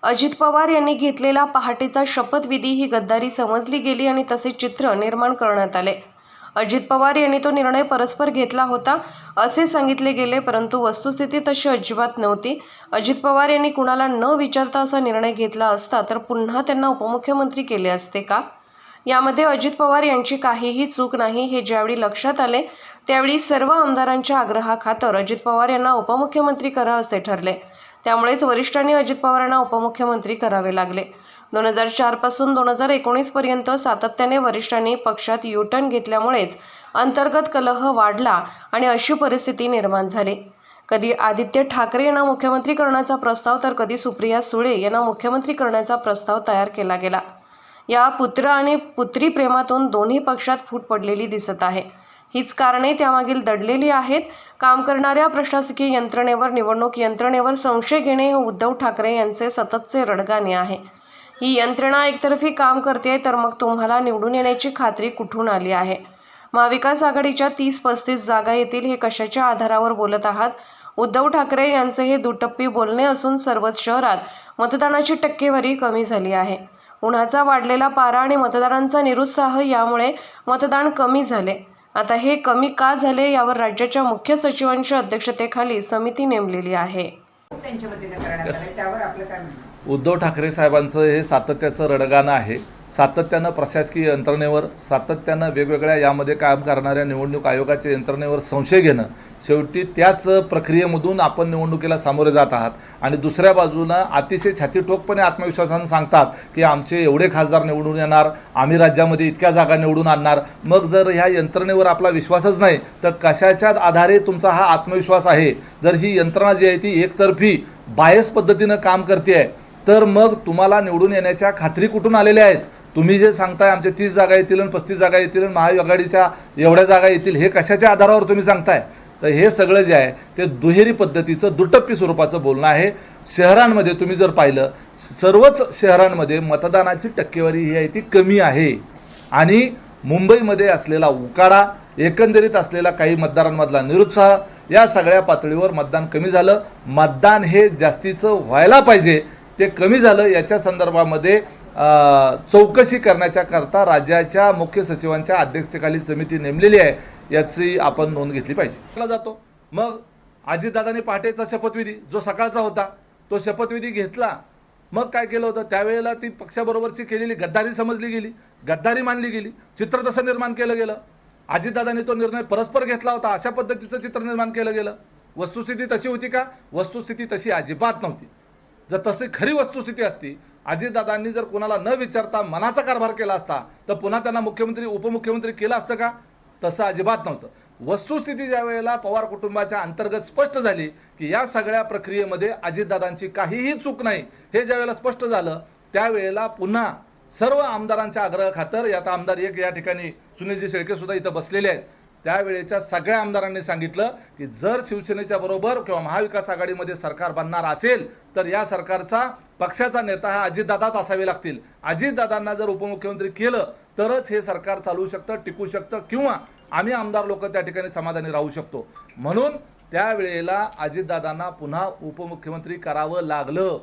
अजित पवार यांनी घेतलेला पहाटेचा शपथविधी ही गद्दारी समजली गेली आणि तसे चित्र निर्माण करण्यात आले। अजित पवार यांनी तो निर्णय परस्पर घेतला होता असे सांगितले गेले, परंतु वस्तुस्थिती तशी अजिबात नव्हती। अजित पवार यांनी कुणाला न विचारता असा निर्णय घेतला असता तर पुन्हा त्यांना उपमुख्यमंत्री केले असते का? यामध्ये अजित पवार यांची काहीही चूक नाही हे ज्यावेळी लक्षात आले त्यावेळी सर्व आमदारांच्या आग्रहाखातर अजित पवार यांना उपमुख्यमंत्री करा असे ठरले। त्यामुळेच वरिष्ठांनी अजित पवारांना उपमुख्यमंत्री करावे लागले। 2004 पासून 2019 पर्यंत सातत्याने वरिष्ठांनी पक्षात युटर्न घेतल्यामुळेच अंतर्गत कलह वाढला आणि अशी परिस्थिती निर्माण झाली। कधी आदित्य ठाकरे यांना मुख्यमंत्री करण्याचा प्रस्ताव तर कधी सुप्रिया सुळे यांना मुख्यमंत्री करण्याचा प्रस्ताव तयार केला गेला। या पुत्र आणि पुत्री प्रेमातून दोन्ही पक्षात फूट पडलेली दिसत आहे। हीच कारणे त्यामागील दडलेली आहेत। काम करणाऱ्या प्रशासकीय यंत्रणेवर, निवडणूक यंत्रणेवर संशय घेणे हे उद्धव ठाकरे यांचे सततचे रडगाणे आहे। ही यंत्रणा एकतर्फी काम करते तर मग तुम्हाला निवडून येण्याची खात्री कुठून आली आहे? महाविकास आघाडीच्या 30-35 जागा येतील हे कशाच्या आधारावर बोलत आहात? उद्धव ठाकरे यांचे हे दुटप्पी बोलणे असून सर्वच शहरात मतदानाची टक्केवारी कमी झाली आहे। उन्हाचा वाढलेला पारा आणि मतदारांचा निरुत्साह यामुळे मतदान कमी झाले। आता हे कमी का झाले यावर राज्याच्या मुख्य सचिवांच्या अध्यक्षतेखाली समिती नेमलेली आहे। त्यांच्या वतीने करण्यात आले त्यावर आपलं काय म्हणणं? उद्धव ठाकरे साहेबांचं हे सातत्याचं रडगाणं आहे। सातत्यानं प्रशासकीय यंत्रणेवर, सातत्यानं वेगवेगळ्या यामध्ये काम करणाऱ्या निवडणूक आयोगाच्या यंत्रणेवर संशय घेणं, शेवटी त्याच प्रक्रियेमधून आपण निवडणुकीला सामोरे जात आहात आणि दुसऱ्या बाजूनं अतिशय छातीठोकपणे आत्मविश्वासानं सांगतात की आमचे एवढे खासदार निवडून येणार, आम्ही राज्यामध्ये इतक्या जागा निवडून आणणार। मग जर ह्या यंत्रणेवर आपला विश्वासच नाही तर कशाच्या आधारे तुमचा हा आत्मविश्वास आहे? जर ही यंत्रणा जी आहे ती एकतर्फी बायस पद्धतीनं काम करते आहे तर मग तुम्हाला निवडून येण्याच्या खात्री कुठून आलेल्या आहेत? तुम्ही जे सांगताय आमचे 30 जागा येतील आणि 35 जागा येतील आणि महाआघाडीच्या एवढ्या जागा येतील, हे कशाच्या आधारावर तुम्ही सांगताय? तर हे सगळं जे आहे ते दुहेरी पद्धतीचं, दुटप्पी स्वरूपाचं बोलणं आहे। शहरांमध्ये तुम्ही जर पाहिलं, सर्वच शहरांमध्ये मतदानाची टक्केवारी ही आहे ती कमी आहे आणि मुंबईमध्ये असलेला उकाडा, एकंदरीत असलेला काही मतदारांमधला निरुत्साह, या सगळ्या पातळीवर मतदान कमी झालं। मतदान हे जास्तीचं व्हायला पाहिजे, ते कमी झालं। याच्या संदर्भामध्ये चौकशी करण्याच्या करता राज्याच्या मुख्य सचिवांच्या अध्यक्षतेखाली समिती नेमलेली आहे, याची आपण नोंद घेतली पाहिजे। जातो मग अजितदादांनी पहाटेचा शपथविधी जो सकाळचा होता तो शपथविधी घेतला। मग काय केलं होतं त्यावेळेला ती पक्षाबरोबरची केलेली गद्दारी समजली गेली, गद्दारी मानली गेली, चित्र तसं निर्माण केलं गेलं। अजितदादांनी तो निर्णय परस्पर घेतला होता अशा पद्धतीचं चित्र निर्माण केलं गेलं। वस्तुस्थिती तशी होती का? वस्तुस्थिती तशी अजिबात नव्हती। जर तशी खरी वस्तुस्थिती असती, अजितदादांनी जर कोणाला न विचारता मनाचा कारभार केला असता तर पुन्हा त्यांना मुख्यमंत्री उपमुख्यमंत्री केलं असतं का? तसं अजिबात नव्हतं। वस्तुस्थिती ज्या वेळेला पवार कुटुंबाच्या अंतर्गत स्पष्ट झाली की या सगळ्या प्रक्रियेमध्ये अजितदादांची काहीही चूक नाही, हे ज्या वेळेला स्पष्ट झालं त्यावेळेला पुन्हा सर्व आमदारांच्या आग्रहाखातर, आता आमदार एक या ठिकाणी सुनीलजी शेळके सुद्धा इथं बसलेले आहेत, त्यावेळेच्या सगळ्या आमदारांनी सांगितलं की जर शिवसेनेच्या बरोबर किंवा महाविकास आघाडीमध्ये सरकार बनणार असेल तर या सरकारचा पक्षाचा नेता हा अजितदादाच असावे लागतील। अजितदादांना जर उपमुख्यमंत्री केलं तरच हे सरकार चालू शकतं, टिकू शकतं किंवा आम्ही आमदार लोक त्या ठिकाणी समाधानी राहू शकतो। म्हणून त्यावेळेला अजितदादांना पुन्हा उपमुख्यमंत्री करावं लागलं।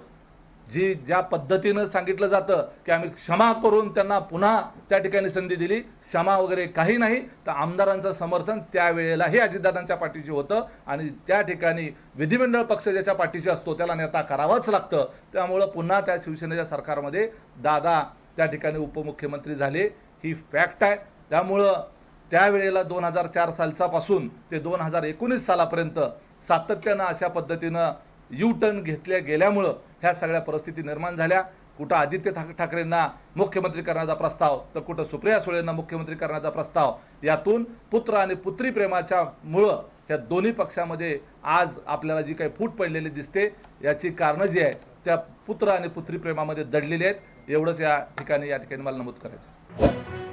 ज्या पद्धतीनं सांगितलं जातं की आम्ही क्षमा करून त्यांना पुन्हा त्या ठिकाणी संधी दिली, क्षमा वगैरे काही नाही, तर आमदारांचं समर्थन त्यावेळेला हे अजितदादांच्या पाठीशी होतं आणि त्या ठिकाणी विधिमंडळ पक्ष ज्याच्या पाठीशी असतो त्याला नेता करावाच लागतं। त्यामुळं पुन्हा त्या शिवसेनेच्या सरकारमध्ये दादा त्या ठिकाणी उपमुख्यमंत्री झाले, ही फॅक्ट आहे। त्यामुळं त्यावेळेला 2004 सालपासून ते 2019 सालापर्यंत सातत्यानं अशा पद्धतीनं यू टर्न घेतल्या गेल्यामुळं ह्या सगळ्या परिस्थिती निर्माण झाल्या। कुठं आदित्य ठाकरेंना मुख्यमंत्री करण्याचा प्रस्ताव तर कुठं सुप्रिया सुळेंना मुख्यमंत्री करण्याचा प्रस्ताव, यातून पुत्र आणि पुत्री प्रेमाच्या मुळं ह्या दोन्ही पक्षामध्ये आज आपल्याला जी काही फूट पडलेली दिसते याची कारणं जी आहे त्या पुत्र आणि पुत्री प्रेमामध्ये दडलेली आहेत। एवढंच या ठिकाणी मला नमूद करायचं।